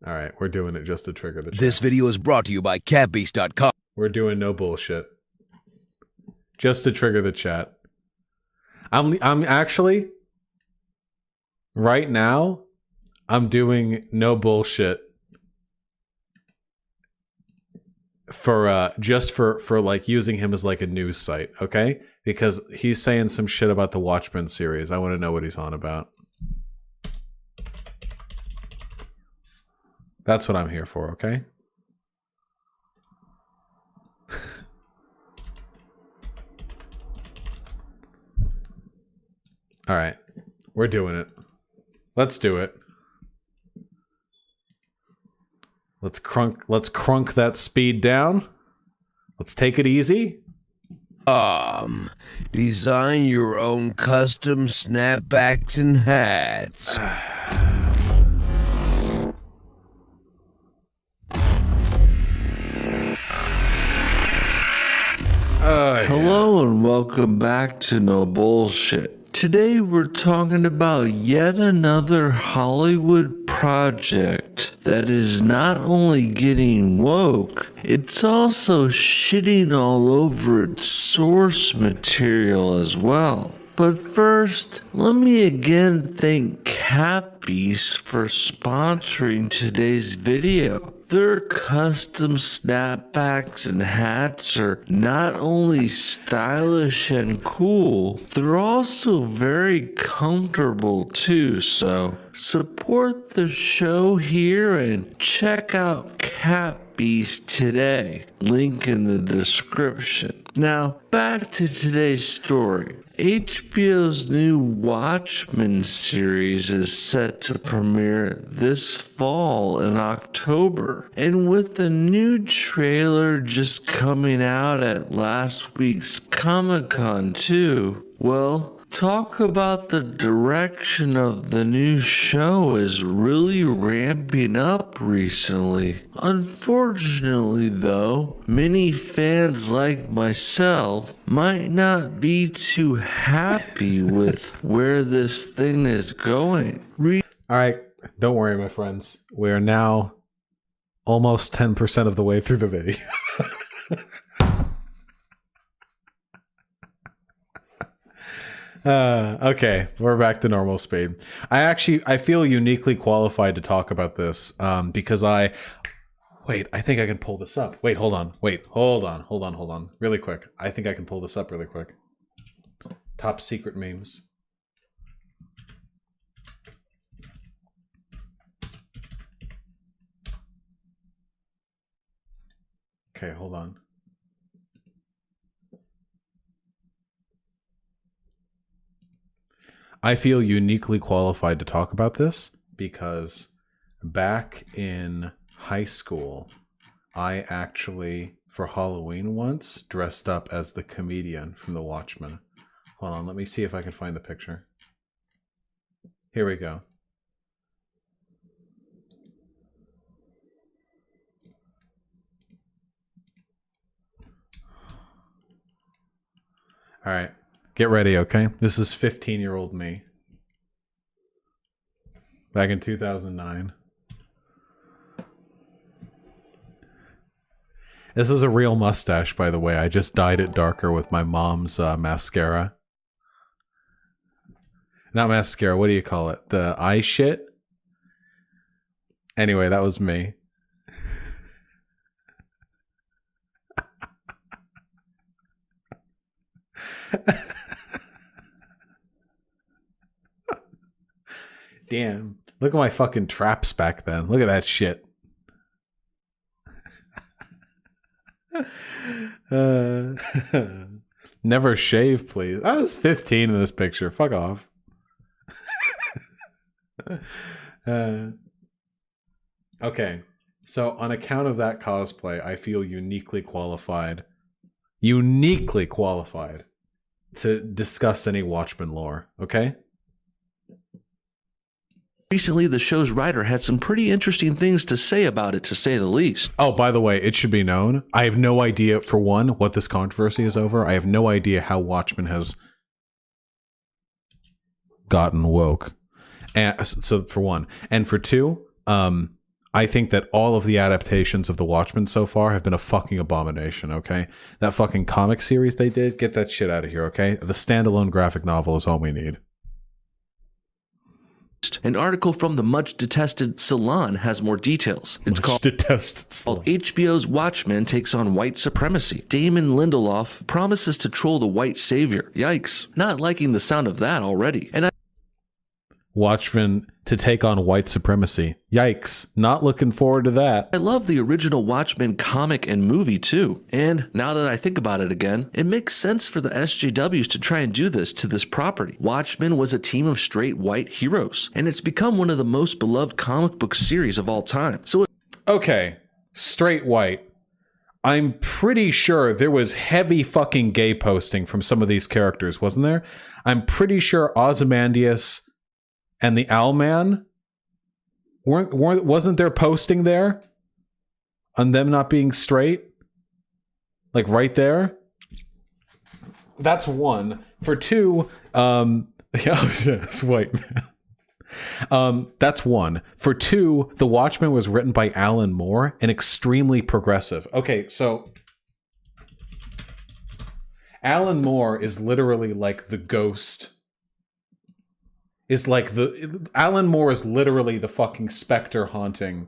All right, we're doing it just to trigger the chat. This video is brought to you by catbeast.com. We're doing no bullshit. Just to trigger the chat. I'm actually right now I'm doing no bullshit for just for like using him as like a news site, okay? Because he's saying some shit about the Watchmen series. I want to know what he's on about. That's what I'm here for, okay? All right. We're doing it. Let's do it. Let's crunk that speed down. Let's take it easy. Design your own custom snapbacks and hats. Hello and welcome back to No Bullshit. Today we're talking about yet another Hollywood project that is not only getting woke, it's also shitting all over its source material as well. But first, let me again thank Cappies for sponsoring today's video. Their custom snapbacks and hats are not only stylish and cool, they're also very comfortable too, so support the show here and check out Cappies today. Link in the description. Now, back to today's story. HBO's new Watchmen series is set to premiere this fall in October. And with the new trailer just coming out at last week's Comic-Con too, well, talk about the direction of the new show is really ramping up recently. Unfortunately though, many fans like myself might not be too happy with where this thing is going. Alright, don't worry my friends. We are now almost 10% of the way through the video. Okay, we're back to normal speed. I feel uniquely qualified to talk about this because I think I can pull this up. Wait, hold on. Really quick. I think I can pull this up really quick. Top secret memes. Okay, hold on. I feel uniquely qualified to talk about this because back in high school, I actually, for Halloween once, dressed up as the comedian from The Watchmen. Hold on, let me see if I can find the picture. Here we go. All right. Get ready, okay? This is 15-year-old me. Back in 2009. This is a real mustache, by the way. I just dyed it darker with my mom's mascara. Not mascara, what do you call it? The eye shit? Anyway, that was me. Damn. Look at my fucking traps back then. Look at that shit. Never shave, please. I was 15 in this picture. Fuck off. Okay. So on account of that cosplay, I feel uniquely qualified to discuss any Watchmen lore. Okay? Recently, the show's writer had some pretty interesting things to say about it, to say the least. Oh, by the way, it should be known, I have no idea, for one, what this controversy is over. I have no idea how Watchmen has gotten woke. And so, for one. And for two, I I think that all of the adaptations of The Watchmen so far have been a fucking abomination, okay? That fucking comic series they did, get that shit out of here, okay? The standalone graphic novel is all we need. An article from the much detested Salon has more details. It's called HBO's Watchmen takes on white supremacy. Damon Lindelof promises to troll the white savior. Yikes. Not liking the sound of that already. And Watchmen to take on white supremacy. Yikes. Not looking forward to that. I love the original Watchmen comic and movie too. And now that I think about it again, it makes sense for the SJWs to try and do this to this property. Watchmen was a team of straight white heroes, and it's become one of the most beloved comic book series of all time. So okay, straight white. I'm pretty sure there was heavy fucking gay posting from some of these characters, wasn't there? I'm pretty sure Ozymandias and the Owlman wasn't there posting there on them not being straight, like right there. That's one. For two, yeah, it's white man. That's one. For two, The Watchmen was written by Alan Moore and extremely progressive. Okay, so Alan Moore is literally like the ghost. Alan Moore is literally the fucking specter haunting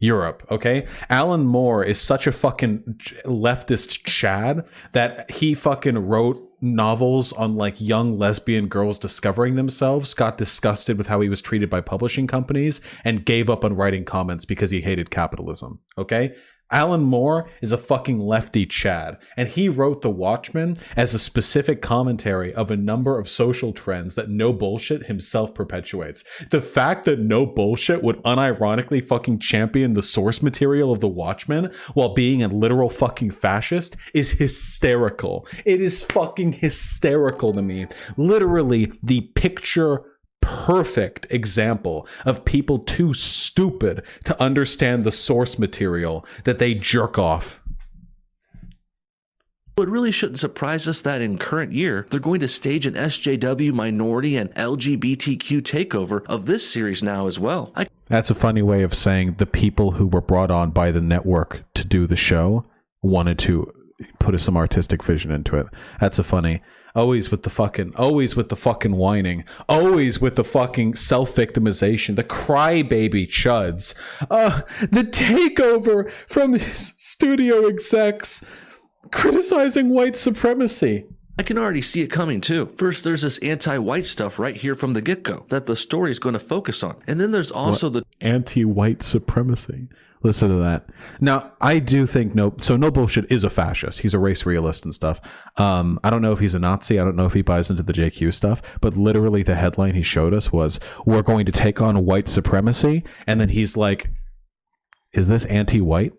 Europe, okay? Alan Moore is such a fucking leftist Chad that he fucking wrote novels on like young lesbian girls discovering themselves, got disgusted with how he was treated by publishing companies, and gave up on writing comments because he hated capitalism, okay? Alan Moore is a fucking lefty Chad, and he wrote The Watchmen as a specific commentary of a number of social trends that No Bullshit himself perpetuates. The fact that No Bullshit would unironically fucking champion the source material of The Watchmen while being a literal fucking fascist is hysterical. It is fucking hysterical to me. Literally the picture perfect example of people too stupid to understand the source material that they jerk off. It really shouldn't surprise us that in current year, they're going to stage an SJW minority and LGBTQ takeover of this series now as well. That's a funny way of saying the people who were brought on by the network to do the show wanted to put some artistic vision into it. That's a funny... Always with the fucking whining, always with the fucking self-victimization, the crybaby chuds, the takeover from the studio execs criticizing white supremacy. I can already see it coming too. First, there's this anti-white stuff right here from the get-go that the story is going to focus on. And then there's also the anti-white supremacy. Listen to that. Now, I do think No Bullshit is a fascist. He's a race realist and stuff. I don't know if he's a Nazi. I don't know if he buys into the JQ stuff. But literally the headline he showed us was, "We're going to take on white supremacy." And then he's like, is this anti-white?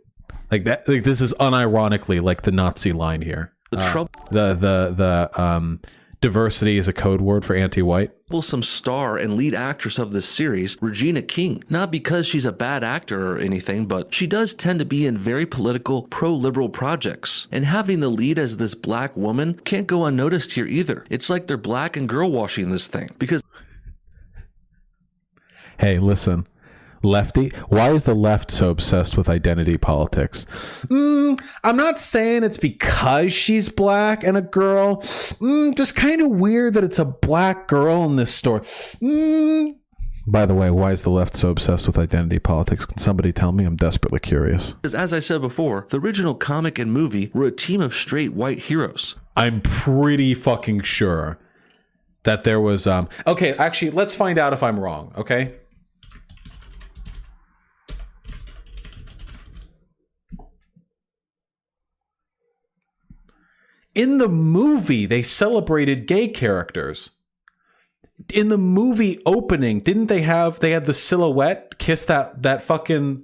Like that. Like this is unironically like the Nazi line here. The diversity is a code word for anti-white. Some star and lead actress of this series, Regina King. Not because she's a bad actor or anything, but she does tend to be in very political, pro-liberal projects. And having the lead as this black woman can't go unnoticed here either. It's like they're black and girl washing this thing. Because... Hey, listen. Lefty, why is the left so obsessed with identity politics? I'm not saying it's because she's black and a girl. Just kind of weird that it's a black girl in this story. By the way, why is the left so obsessed with identity politics? Can somebody tell me? I'm desperately curious. Because as I said before, the original comic and movie were a team of straight white heroes. I'm pretty fucking sure that there was... Okay, actually, let's find out if I'm wrong, okay? In the movie, they celebrated gay characters. In the movie opening, didn't they had the silhouette kiss that fucking...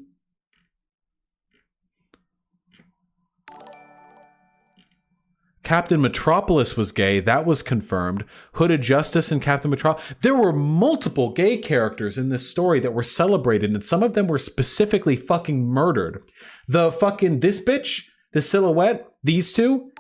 Captain Metropolis was gay. That was confirmed. Hooded Justice and Captain Metropolis. There were multiple gay characters in this story that were celebrated, and some of them were specifically fucking murdered. This bitch, the silhouette, these two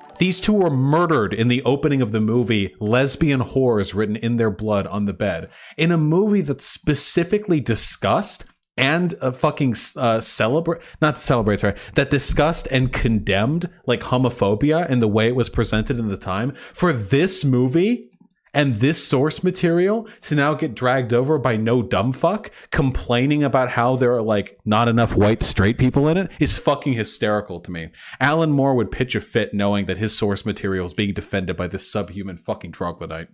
were murdered in the opening of the movie, lesbian whores written in their blood on the bed. In a movie that specifically discussed and a fucking that discussed and condemned like homophobia and the way it was presented in the time, for this movie and this source material to now get dragged over by no dumb fuck complaining about how there are like not enough white straight people in it is fucking hysterical to me. Alan Moore would pitch a fit knowing that his source material is being defended by this subhuman fucking troglodyte.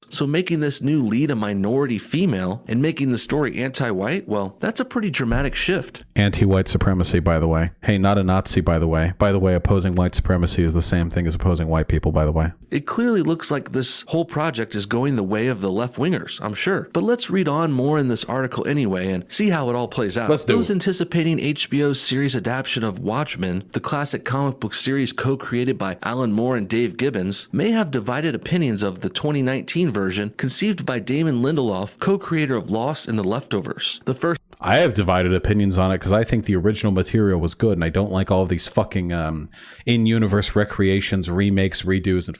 So making this new lead a minority female and making the story anti-white, well, that's a pretty dramatic shift. Anti-white supremacy, by the way. Hey, not a Nazi, by the way. By the way, opposing white supremacy is the same thing as opposing white people, by the way. It clearly looks like this whole project is going the way of the left-wingers, I'm sure. But let's read on more in this article anyway and see how it all plays out. Those anticipating HBO's series adaptation of Watchmen, the classic comic book series co-created by Alan Moore and Dave Gibbons, may have divided opinions of the 2019 version conceived by Damon Lindelof, co-creator of Lost and The Leftovers. I have divided opinions on it because I think the original material was good, and I don't like all of these fucking in-universe recreations, remakes, redos, and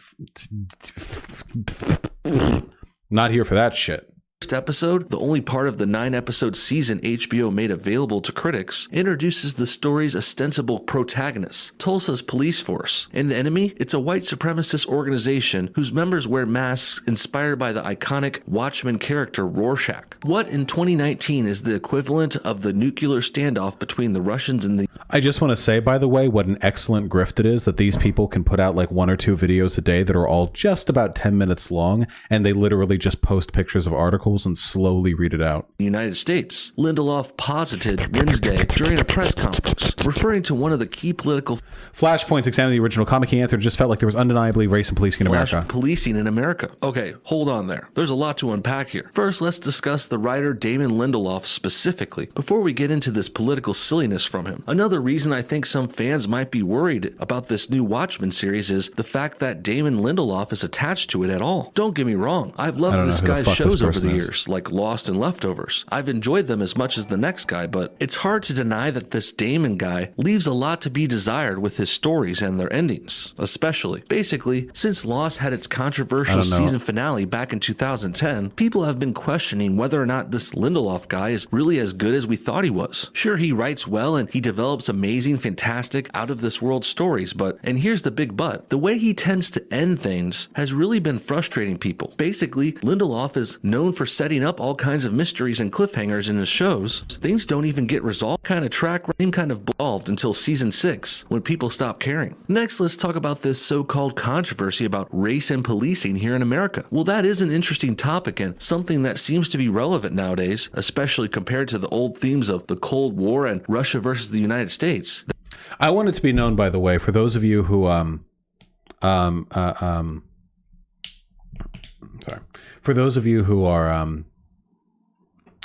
not here for that shit. First episode, the only part of the 9-episode season HBO made available to critics, introduces the story's ostensible protagonist, Tulsa's police force. And the enemy, it's a white supremacist organization whose members wear masks inspired by the iconic Watchmen character Rorschach. What in 2019 is the equivalent of the nuclear standoff between the Russians and the... I just want to say, by the way, what an excellent grift it is that these people can put out like 1 or 2 videos a day that are all just about 10 minutes long, and they literally just post pictures of articles and slowly read it out. United States. Lindelof posited Wednesday during a press conference, referring to one of the key political flashpoints examining the original comic. He answered, just felt like there was undeniably race and policing in America. Policing in America. Okay, hold on there. There's a lot to unpack here. First, let's discuss the writer Damon Lindelof specifically, before we get into this political silliness from him. Another reason I think some fans might be worried about this new Watchmen series is the fact that Damon Lindelof is attached to it at all. Don't get me wrong, I've loved this guy's shows over the years, like Lost and Leftovers. I've enjoyed them as much as the next guy, but it's hard to deny that this Damon guy leaves a lot to be desired with his stories and their endings, especially. Basically, since Lost had its controversial season finale back in 2010, people have been questioning whether or not this Lindelof guy is really as good as we thought he was. Sure, he writes well and he develops amazing, fantastic, out-of-this-world stories, but, and here's the big but, the way he tends to end things has really been frustrating people. Basically, Lindelof is known for setting up all kinds of mysteries and cliffhangers in his shows. Things don't even get resolved, kind of evolved until season 6, when people stop caring. Next, let's talk about this so-called controversy about race and policing here in America. Well, that is an interesting topic and something that seems to be relevant nowadays, especially compared to the old themes of the Cold War and Russia versus the United States. I want it to be known, by the way, for those of you who for those of you who are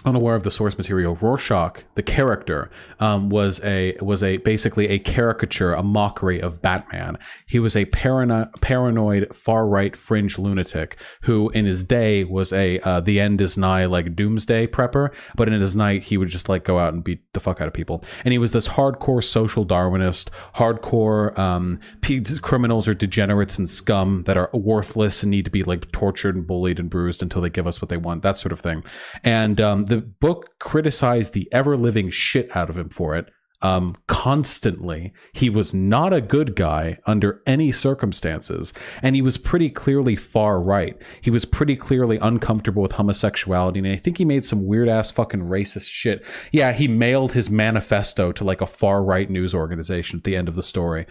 unaware of the source material, Rorschach, the character, was basically a caricature, a mockery of Batman. He was a paranoid far-right fringe lunatic who, in his day, was the end is nigh, like doomsday prepper. But in his night, he would just like go out and beat the fuck out of people. And he was this hardcore social Darwinist, hardcore criminals or degenerates and scum that are worthless and need to be like tortured and bullied and bruised until they give us what they want, that sort of thing. And the book criticized the ever-living shit out of him for it. Constantly. He was not a good guy under any circumstances, and he was pretty clearly far right. He was pretty clearly uncomfortable with homosexuality, and I think he made some weird-ass fucking racist shit. Yeah, he mailed his manifesto to like a far-right news organization at the end of the story.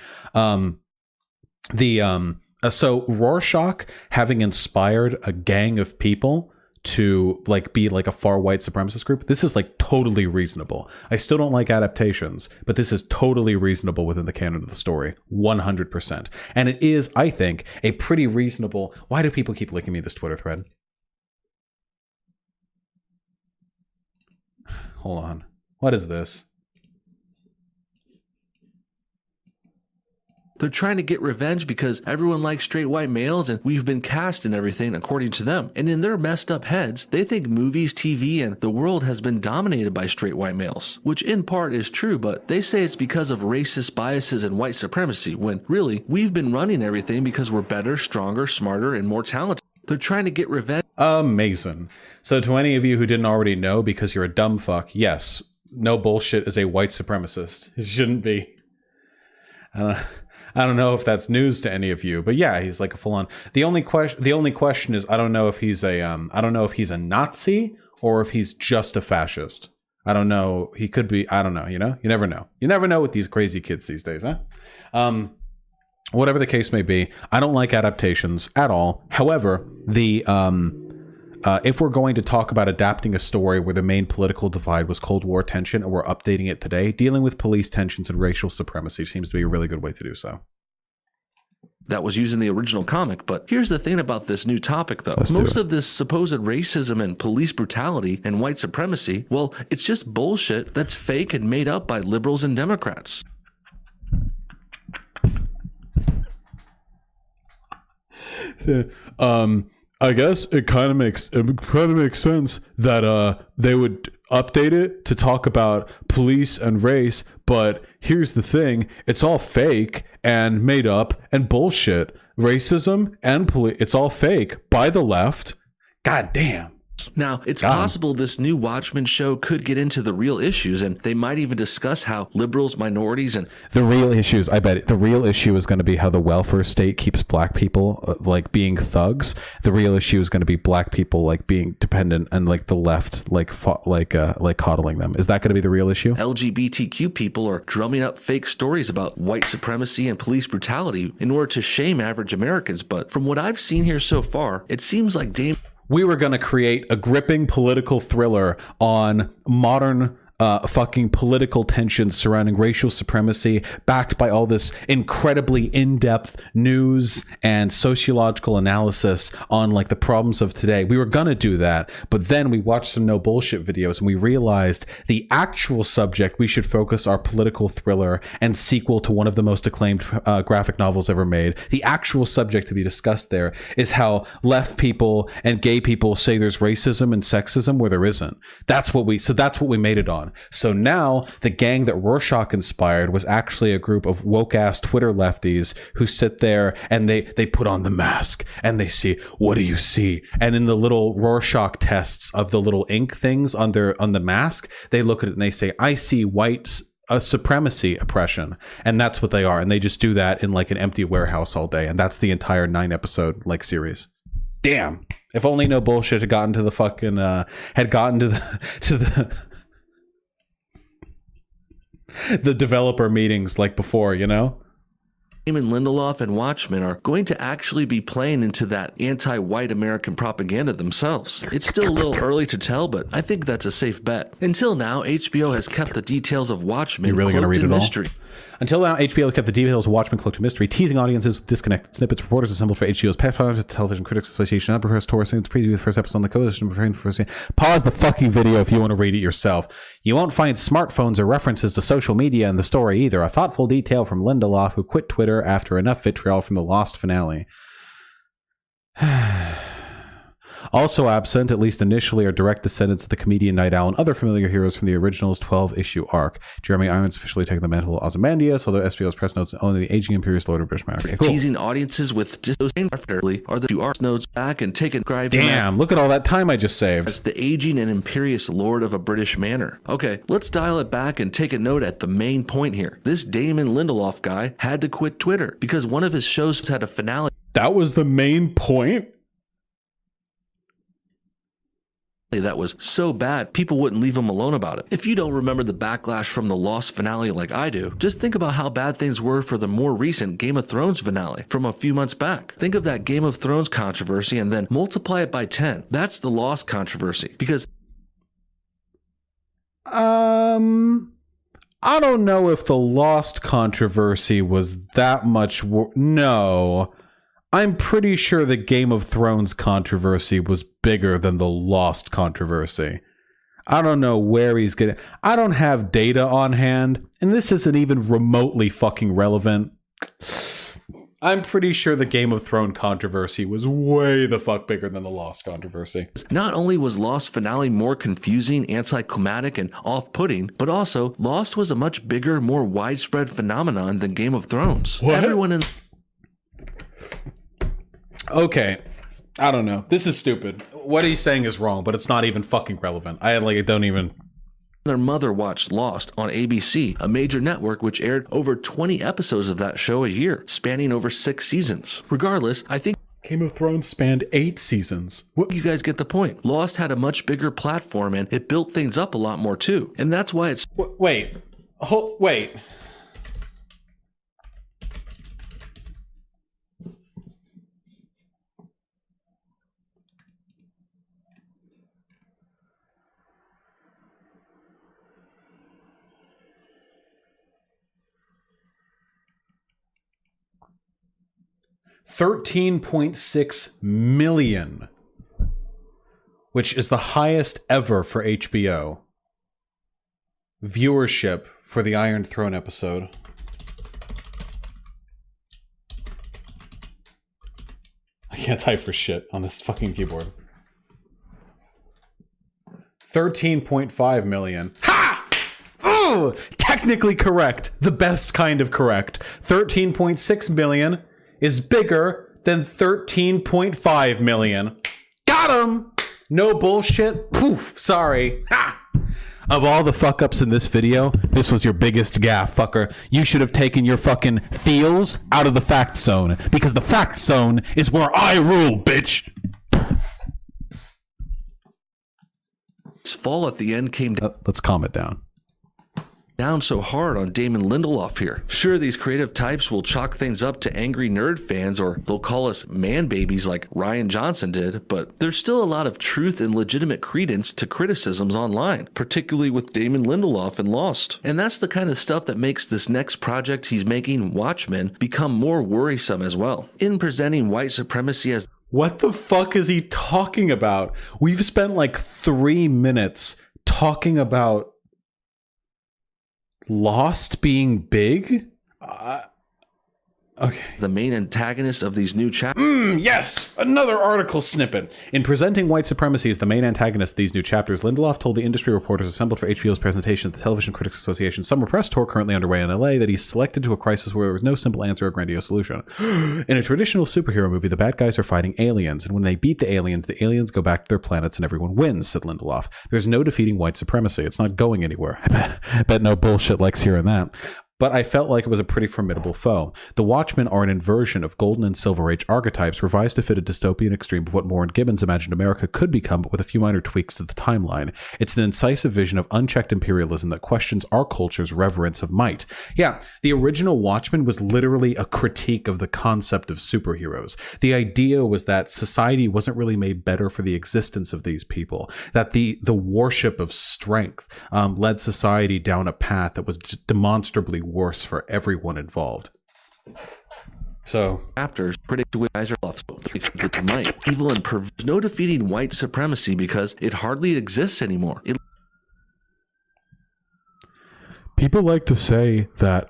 So Rorschach, having inspired a gang of people to like be like a far white supremacist group, this is like totally reasonable. I still don't like adaptations, but this is totally reasonable within the canon of the story, 100%. And it is, I think, a pretty reasonable... Why do people keep linking me this Twitter thread? Hold on. What is this? They're trying to get revenge because everyone likes straight white males and we've been cast and everything according to them. And in their messed up heads, they think movies, TV, and the world has been dominated by straight white males, which in part is true, but they say it's because of racist biases and white supremacy, when really, we've been running everything because we're better, stronger, smarter, and more talented. They're trying to get revenge. Amazing. So to any of you who didn't already know, because you're a dumb fuck, yes, no bullshit is a white supremacist. It shouldn't be. I don't know if that's news to any of you, but yeah, he's like a full on. The only question is I don't know if he's a Nazi or if he's just a fascist. I don't know. He could be. I don't know. You never know. You never know with these crazy kids these days, huh? Whatever the case may be, I don't like adaptations at all. However, if we're going to talk about adapting a story where the main political divide was Cold War tension and we're updating it today, dealing with police tensions and racial supremacy seems to be a really good way to do so. That was used in the original comic, but here's the thing about this new topic, though. Most of this supposed racism and police brutality and white supremacy, well, it's just bullshit that's fake and made up by liberals and Democrats. I guess it kind of makes sense that they would update it to talk about police and race, but here's the thing, it's all fake and made up and bullshit. Racism and police, it's all fake by the left. God damn. Now, it's possible this new Watchmen show could get into the real issues, and they might even discuss how liberals, minorities, and the real issues. I bet the real issue is going to be how the welfare state keeps black people like being thugs. The real issue is going to be black people like being dependent and like the left like coddling them. Is that going to be the real issue? LGBTQ people are drumming up fake stories about white supremacy and police brutality in order to shame average Americans. But from what I've seen here so far, it seems like we were going to create a gripping political thriller on modern fucking political tensions surrounding racial supremacy, backed by all this incredibly in-depth news and sociological analysis on like the problems of today. We were gonna do that, but then we watched some no bullshit videos and we realized the actual subject we should focus our political thriller and sequel to one of the most acclaimed graphic novels ever made. The actual subject to be discussed there is how left people and gay people say there's racism and sexism where there isn't. That's what we made it on. So now the gang that Rorschach inspired was actually a group of woke ass Twitter lefties who sit there and they put on the mask and they see, what do you see? And in the little Rorschach tests of the little ink things on the mask, they look at it and they say, I see white supremacy oppression. And that's what they are. And they just do that in like an empty warehouse all day. And that's the entire 9-episode like series. Damn. If only no bullshit had gotten to the fucking the developer meetings like before, you know? Damon Lindelof and Watchmen are going to actually be playing into that anti-white American propaganda themselves. It's still a little early to tell, but I think that's a safe bet. Until now, HBO has kept the details of Watchmen cloaked in mystery. Until now, HBO has kept the details of Watchmen cloaked in mystery, teasing audiences with disconnected snippets. Reporters assembled for HBO's Television Critics Association upper tour since preview the first episode on the coalition. Pause the fucking video if you want to read it yourself. You won't find smartphones or references to social media in the story either. A thoughtful detail from Lindelof, who quit Twitter after enough vitriol from the Lost finale. Also absent, at least initially, are direct descendants of the comedian Night Owl and other familiar heroes from the original's 12-issue arc. Jeremy Irons officially taking the mantle of Ozymandias, although SBO's press notes only the aging Imperious Lord of British Monarchy. Cool. Teasing audiences with disdain are the two arc notes back and take and describe. Damn, look at all that time I just saved. As the aging and imperious lord of a British manor. Okay, let's dial it back and take a note at the main point here. This Damon Lindelof guy had to quit Twitter because one of his shows had a finale. That was the main point? That was so bad, people wouldn't leave him alone about it. If you don't remember the backlash from the Lost finale like I do, just think about how bad things were for the more recent Game of Thrones finale from a few months back. Think of that Game of Thrones controversy and then multiply it by 10. That's the Lost controversy. Because I don't know if the Lost controversy was that much no. I'm pretty sure the Game of Thrones controversy was bigger than the Lost controversy. I don't know where he's getting. I don't have data on hand, and this isn't even remotely fucking relevant. I'm pretty sure the Game of Thrones controversy was way the fuck bigger than the Lost controversy. Not only was Lost finale more confusing, anticlimactic, and off-putting, but also Lost was a much bigger, more widespread phenomenon than Game of Thrones. What? Everyone in... Okay, I don't know. This is stupid. What he's saying is wrong, but it's not even fucking relevant. I don't even... Their mother watched Lost on ABC, a major network which aired over 20 episodes of that show a year, spanning over 6 seasons. Regardless, I think Game of Thrones spanned 8 seasons. What? you guys get the point. Lost had a much bigger platform and it built things up a lot more too. And that's why it's... Wait. Wait. $13.6 million, which is the highest ever for HBO. Viewership for the Iron Throne episode. I can't type for shit on this fucking keyboard. 13.5 million. Ha! Oh, technically correct. The best kind of correct. 13.6 million is bigger than 13.5 million. Got him! No bullshit. Poof. Sorry. Ha! Of all the fuck ups in this video, this was your biggest gaffe, fucker. You should have taken your fucking feels out of the fact zone, because the fact zone is where I rule, bitch. This fall at the end came Let's calm it down. down so hard on Damon Lindelof here. Sure, these creative types will chalk things up to angry nerd fans, or they'll call us man babies like Ryan Johnson did, but there's still a lot of truth and legitimate credence to criticisms online, particularly with Damon Lindelof and Lost. And that's the kind of stuff that makes this next project he's making, Watchmen, become more worrisome as well. In presenting white supremacy as... What the fuck is he talking about? We've spent like 3 minutes talking about Lost being big? Okay. the main antagonist of these new chapters. Yes! Another article snippet. In presenting white supremacy as the main antagonist of these new chapters, Lindelof told the industry reporters assembled for HBO's presentation at the Television Critics Association summer press tour currently underway in LA that he's selected to a crisis where there was no simple answer or grandiose solution. In a traditional superhero movie, the bad guys are fighting aliens, and when they beat the aliens go back to their planets and everyone wins, said Lindelof. There's no defeating white supremacy. It's not going anywhere. I bet no bullshit likes hearing that. But I felt like it was a pretty formidable foe. The Watchmen are an inversion of Golden and Silver Age archetypes revised to fit a dystopian extreme of what Moore and Gibbons imagined America could become, but with a few minor tweaks to the timeline. It's an incisive vision of unchecked imperialism that questions our culture's reverence of might. Yeah, the original Watchmen was literally a critique of the concept of superheroes. The idea was that society wasn't really made better for the existence of these people, that the worship of strength led society down a path that was just demonstrably worse for everyone involved. So Chapters predict which guys are left the might. Evil and no defeating white supremacy because it hardly exists anymore. people like to say that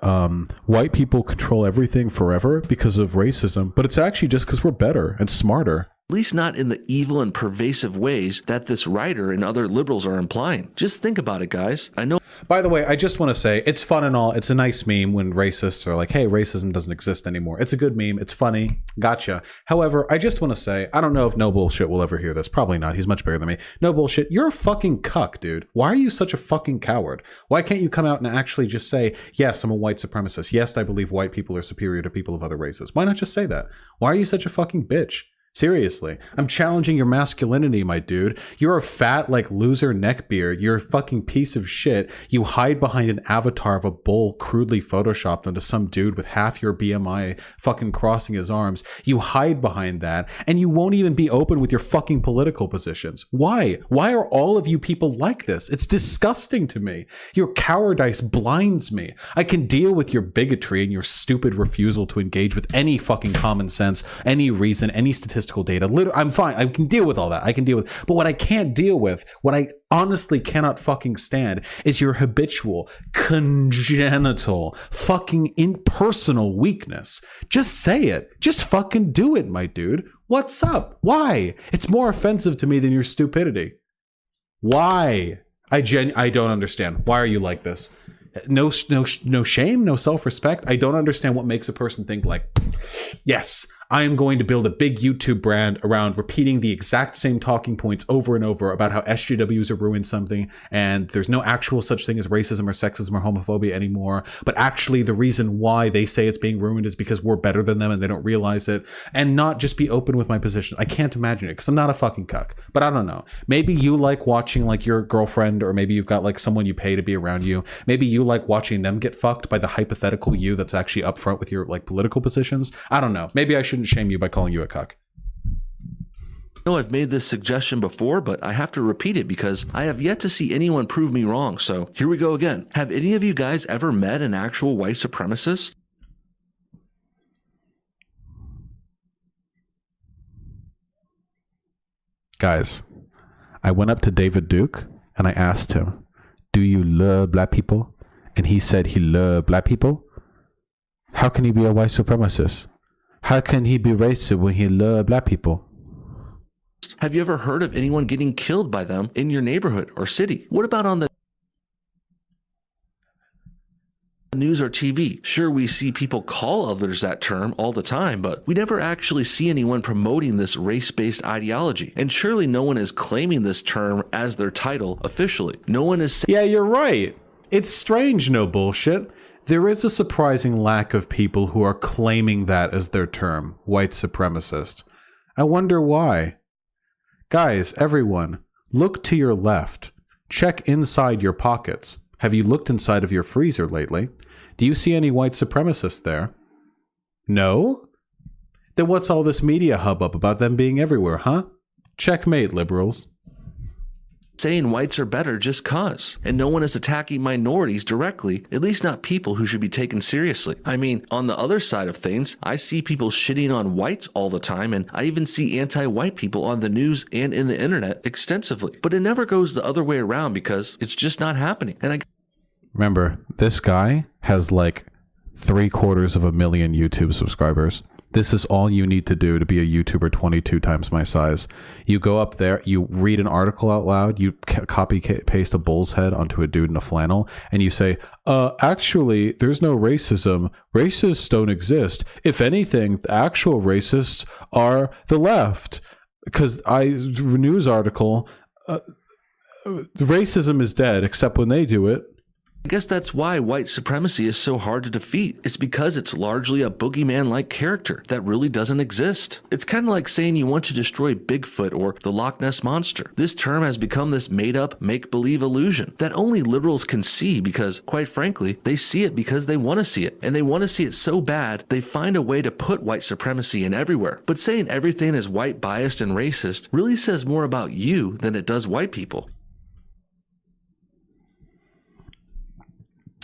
white people control everything forever because of racism, but it's actually just because we're better and smarter. At least not in the evil and pervasive ways that this writer and other liberals are implying. Just think about it, guys. I know. By the way, I just want to say it's fun and all. It's a nice meme when racists are like, hey, racism doesn't exist anymore. It's a good meme. It's funny. Gotcha. However, I just want to say, I don't know if No Bullshit will ever hear this. Probably not. He's much bigger than me. No Bullshit. You're a fucking cuck, dude. Why are you such a fucking coward? Why can't you come out and actually just say, yes, I'm a white supremacist. Yes, I believe white people are superior to people of other races. Why not just say that? Why are you such a fucking bitch? Seriously, I'm challenging your masculinity, my dude. You're a fat, like, loser neckbeard. You're a fucking piece of shit. You hide behind an avatar of a bull crudely photoshopped onto some dude with half your BMI fucking crossing his arms. You hide behind that, and you won't even be open with your fucking political positions. Why? Why are all of you people like this? It's disgusting to me. Your cowardice blinds me. I can deal with your bigotry and your stupid refusal to engage with any fucking common sense, any reason, any statistical data. I'm fine. I can deal with all that. I can deal with, but what I can't deal with, what I honestly cannot fucking stand, is your habitual, congenital, fucking impersonal weakness. Just say it. Just fucking do it, my dude. What's up? Why? It's more offensive to me than your stupidity. Why? I don't understand. Why are you like this? No shame, no self-respect. I don't understand what makes a person think like, yes, I am going to build a big YouTube brand around repeating the exact same talking points over and over about how SJWs have ruined something and there's no actual such thing as racism or sexism or homophobia anymore. But actually the reason why they say it's being ruined is because we're better than them and they don't realize it, and not just be open with my position. I can't imagine it because I'm not a fucking cuck. But I don't know. Maybe you like watching like your girlfriend, or maybe you've got like someone you pay to be around you. Maybe you like watching them get fucked by the hypothetical you that's actually upfront with your like political positions. I don't know. Maybe I shouldn't shame you by calling you a cuck. No, I've made this suggestion before, but I have to repeat it because I have yet to see anyone prove me wrong. So here we go again. Have any of you guys ever met an actual white supremacist? Guys, I went up to David Duke and I asked him, do you love black people? And he said he loved black people. How can he be a white supremacist? How can he be racist when he loves black people? Have you ever heard of anyone getting killed by them in your neighborhood or city? What about on the news or TV? Sure, we see people call others that term all the time, but we never actually see anyone promoting this race-based ideology. And surely no one is claiming this term as their title officially. No one is saying, yeah, you're right. It's strange, no bullshit. There is a surprising lack of people who are claiming that as their term, white supremacist. I wonder why. Guys, everyone, look to your left. Check inside your pockets. Have you looked inside of your freezer lately? Do you see any white supremacists there? No? Then what's all this media hubbub about them being everywhere, huh? Checkmate, liberals. saying whites are better just cause. And no one is attacking minorities directly, at least not people who should be taken seriously. I mean, on the other side of things, I see people shitting on whites all the time, and I even see anti-white people on the news and in the internet extensively. But it never goes the other way around because it's just not happening. And remember, this guy has like 750,000 YouTube subscribers. This is all you need to do to be a YouTuber 22 times my size. You go up there, you read an article out loud, you copy paste a bull's head onto a dude in a flannel, and you say, actually, there's no racism. Racists don't exist. If anything, the actual racists are the left. Because news article, racism is dead, except when they do it. I guess that's why white supremacy is so hard to defeat. It's because it's largely a boogeyman-like character that really doesn't exist. It's kind of like saying you want to destroy Bigfoot or the Loch Ness Monster. This term has become this made-up, make-believe illusion that only liberals can see because, quite frankly, they see it because they want to see it. And they want to see it so bad, they find a way to put white supremacy in everywhere. But saying everything is white biased and racist really says more about you than it does white people.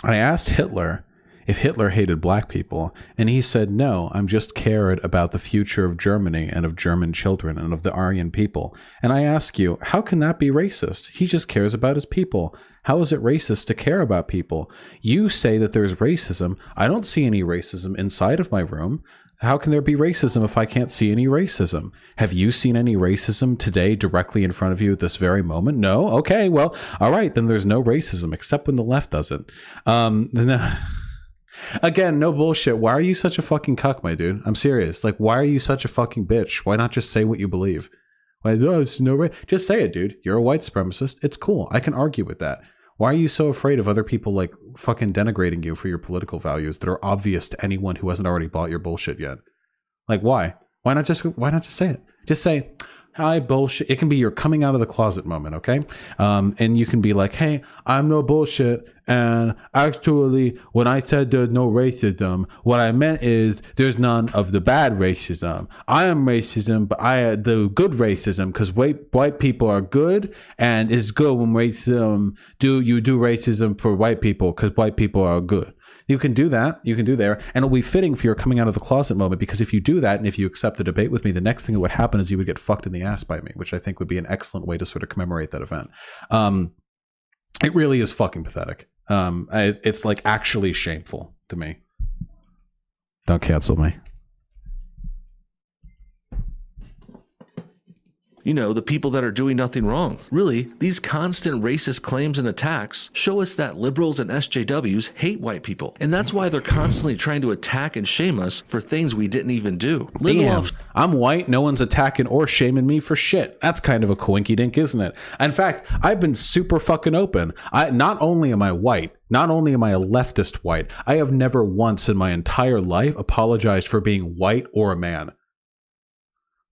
I asked Hitler if Hitler hated black people, and he said, no, I'm just cared about the future of Germany and of German children and of the Aryan people. And I ask you, how can that be racist? He just cares about his people. How is it racist to care about people? You say that there's racism. I don't see any racism inside of my room. How can there be racism if I can't see any racism? Have you seen any racism today directly in front of you at this very moment? No? Okay, well, all right, then there's no racism, except when the left doesn't. Again, no bullshit. Why are you such a fucking cuck, my dude? I'm serious. Like, why are you such a fucking bitch? Why not just say what you believe? Why, oh, it's no way. Just say it, dude. You're a white supremacist. It's cool. I can argue with that. Why are you so afraid of other people like fucking denigrating you for your political values that are obvious to anyone who hasn't already bought your bullshit yet? Like, why? Why not just say it? Just say, hi, bullshit. It can be your coming out of the closet moment, okay? And you can be like, hey, I'm no bullshit. And actually, when I said there's no racism, what I meant is there's none of the bad racism. I am racism, but I the good racism because white people are good, and it's good when racism you do racism for white people because white people are good. You can do that. You can do there. And it'll be fitting for your coming out of the closet moment, because if you do that and if you accept the debate with me, the next thing that would happen is you would get fucked in the ass by me, which I think would be an excellent way to sort of commemorate that event. It really is fucking pathetic. It's like actually shameful to me. Don't cancel me. You know, the people that are doing nothing wrong. Really, these constant racist claims and attacks show us that liberals and SJWs hate white people. And that's why they're constantly trying to attack and shame us for things we didn't even do. Damn, I'm white. No one's attacking or shaming me for shit. That's kind of a coinky dink, isn't it? In fact, I've been super fucking open. Not only am I white, not only am I a leftist white, I have never once in my entire life apologized for being white or a man.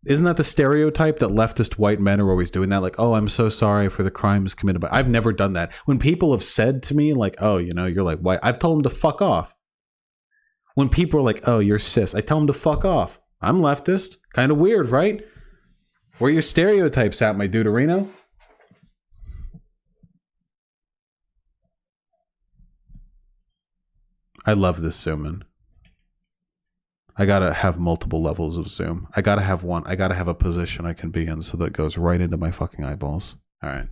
Isn't that the stereotype that leftist white men are always doing that? Like, oh, I'm so sorry for the crimes committed by... I've never done that. When people have said to me, like, oh, you know, you're like white, I've told them to fuck off. When people are like, oh, you're cis, I tell them to fuck off. I'm leftist. Kind of weird, right? Where are your stereotypes at, my duderino? I love this zoom-in. I gotta have multiple levels of zoom. I gotta have one. I gotta have a position I can be in so that it goes right into my fucking eyeballs. All right.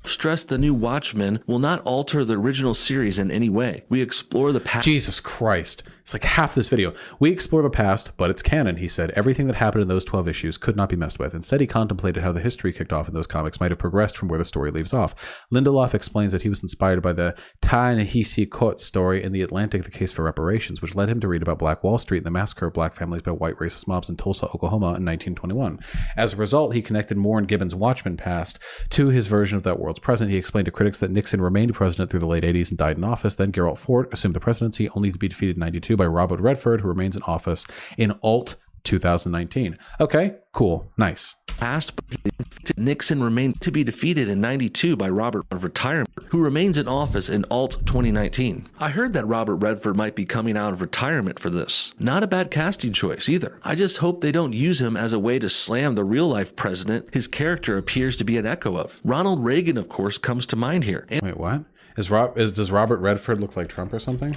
Stress the new Watchmen will not alter the original series in any way. We explore the past. Jesus Christ. It's like half this video. We explore the past, but it's canon, he said. Everything that happened in those 12 issues could not be messed with. Instead, he contemplated how the history kicked off in those comics might have progressed from where the story leaves off. Lindelof explains that he was inspired by the Ta-Nehisi Coates story in The Atlantic, The Case for Reparations, which led him to read about Black Wall Street and the massacre of black families by white racist mobs in Tulsa, Oklahoma in 1921. As a result, he connected Moore and Gibbons' Watchmen past to his version of that world's present. He explained to critics that Nixon remained president through the late 80s and died in office. Then Gerald Ford assumed the presidency, only to be defeated in 92 by Robert Redford, who remains in office in alt 2019. Okay, cool, nice. Nixon remained to be defeated in 92 by Robert of retirement, who remains in office in alt 2019. I heard that Robert Redford might be coming out of retirement for this. Not a bad casting choice either. I just hope they don't use him as a way to slam the real life president his character appears to be an echo of. Ronald Reagan, of course, comes to mind here. Wait, what? Does Robert Redford look like Trump or something?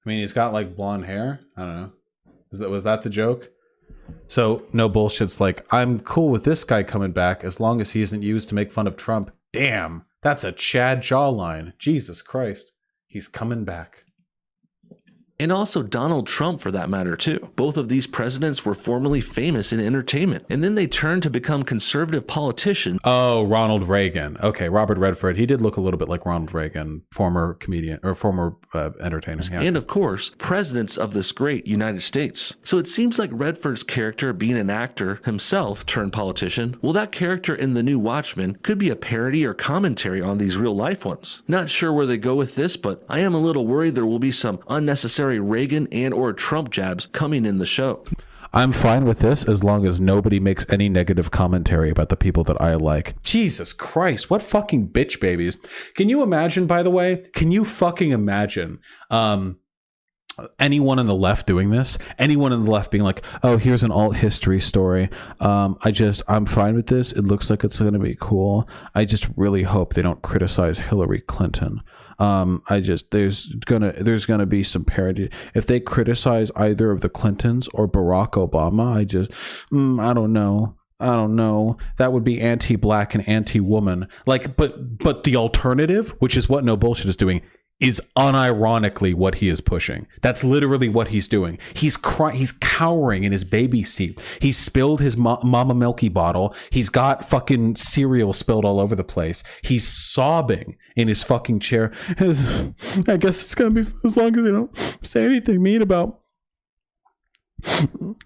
I mean, he's got like blonde hair. I don't know. Was that the joke? So no bullshit's like, I'm cool with this guy coming back as long as he isn't used to make fun of Trump. Damn, that's a Chad jawline. Jesus Christ. He's coming back. And also Donald Trump, for that matter, too. Both of these presidents were formerly famous in entertainment, and then they turned to become conservative politicians. Oh, Ronald Reagan. Okay, Robert Redford. He did look a little bit like Ronald Reagan, former comedian or former entertainer. Yeah. And of course, presidents of this great United States. So it seems like Redford's character, being an actor himself turned politician, well, that character in the new Watchmen could be a parody or commentary on these real life ones. Not sure where they go with this, but I am a little worried there will be some unnecessary Reagan and or Trump jabs coming in the show. I'm fine with this as long as nobody makes any negative commentary about the people that I like. Jesus Christ, what fucking bitch babies. Can you imagine, by the way, can you fucking imagine anyone on the left doing this? Anyone on the left being like, oh, here's an alt history story. I'm fine with this. It looks like it's going to be cool. I just really hope they don't criticize Hillary Clinton. There's gonna be some parody. If they criticize either of the Clintons or Barack Obama, I don't know. That would be anti-black and anti-woman. Like, but the alternative, which is what No Bullshit is doing, is unironically what he is pushing. That's literally what he's doing. He's cowering in his baby seat. He's spilled his Mama Milky bottle. He's got fucking cereal spilled all over the place. He's sobbing in his fucking chair. I guess it's gonna be as long as you don't say anything mean about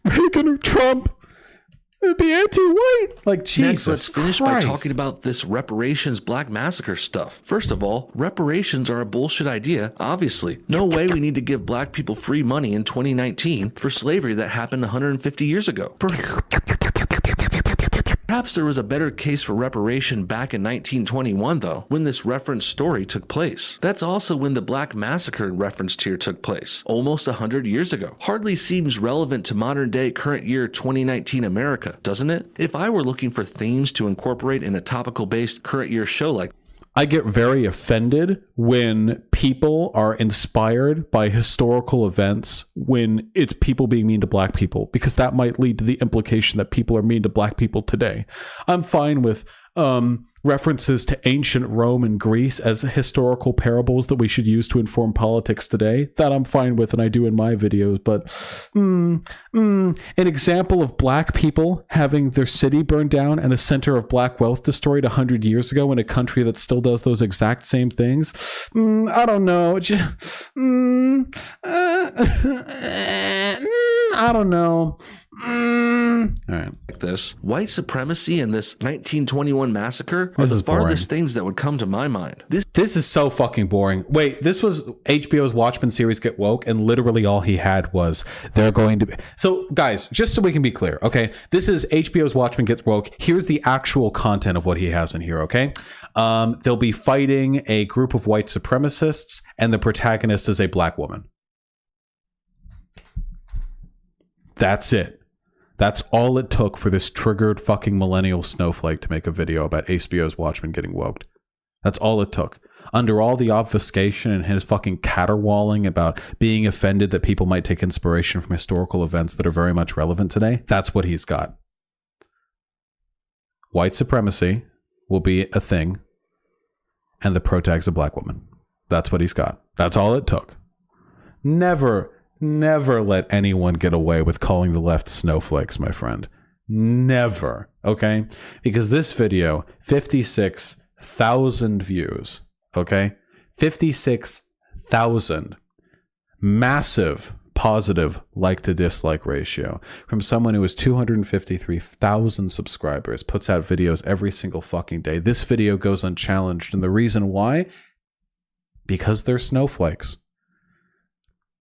Reagan or Trump. It'd be anti-white. Like, Jesus Next, let's finish Christ. by talking about this reparations black massacre stuff. First of all, reparations are a bullshit idea, obviously. No way we need to give black people free money in 2019 for slavery that happened 150 years ago. Perhaps there was a better case for reparation back in 1921, though, when this referenced story took place. That's also when the Black Massacre referenced here took place, almost 100 years ago. Hardly seems relevant to modern-day current year 2019 America, doesn't it? If I were looking for themes to incorporate in a topical-based current year show like I get very offended when people are inspired by historical events when it's people being mean to black people, because that might lead to the implication that people are mean to black people today. I'm fine with references to ancient Rome and Greece as historical parables that we should use to inform politics today. That I'm fine with, and I do in my videos. But an example of black people having their city burned down and a center of black wealth destroyed 100 years ago in a country that still does those exact same things. I don't know. I don't know. All right. Like this white supremacy and this 1921 massacre are This the is boring. farthest things that would come to my mind. This is so fucking boring. Wait, this was HBO's Watchmen series Get Woke, and literally all he had was they're going to be... So, guys, just so we can be clear, okay? This is HBO's Watchmen Gets Woke. Here's the actual content of what he has in here, okay? They'll be fighting a group of white supremacists, and the protagonist is a black woman. That's it. That's all it took for this triggered fucking millennial snowflake to make a video about HBO's Watchmen getting woked. That's all it took. Under all the obfuscation and his fucking caterwauling about being offended that people might take inspiration from historical events that are very much relevant today, that's what he's got. White supremacy will be a thing, and the protag's a black woman. That's what he's got. That's all it took. Never let anyone get away with calling the left snowflakes, my friend. Never, okay? Because this video, 56,000 views, okay? 56,000. Massive positive like to dislike ratio from someone who has 253,000 subscribers, puts out videos every single fucking day. This video goes unchallenged, and the reason why? Because they're snowflakes.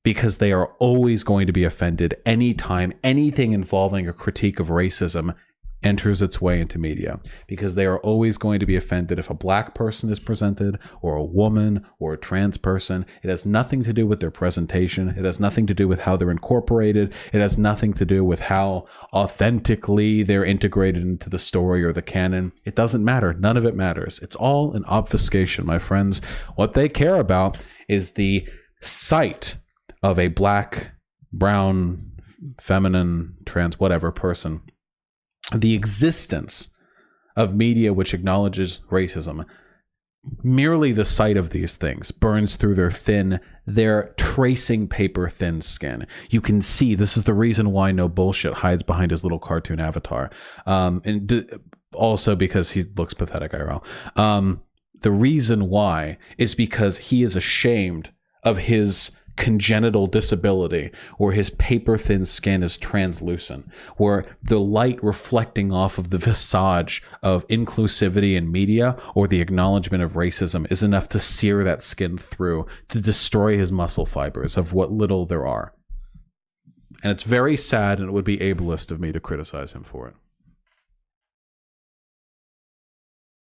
Because they are always going to be offended anytime anything involving a critique of racism enters its way into media. Because they are always going to be offended if a black person is presented, or a woman, or a trans person. It has nothing to do with their presentation. It has nothing to do with how they're incorporated. It has nothing to do with how authentically they're integrated into the story or the canon. It doesn't matter. None of it matters. It's all an obfuscation, my friends. What they care about is the sight of a black, brown, feminine, trans, whatever person, the existence of media which acknowledges racism. Merely the sight of these things burns through their tracing paper thin skin. You can see this is the reason why No Bullshit hides behind his little cartoon avatar. Also because he looks pathetic, IRL. The reason why is because he is ashamed of his congenital disability, where his paper thin skin is translucent, where the light reflecting off of the visage of inclusivity in media or the acknowledgement of racism is enough to sear that skin through, to destroy his muscle fibers of what little there are. And it's very sad, and it would be ableist of me to criticize him for it.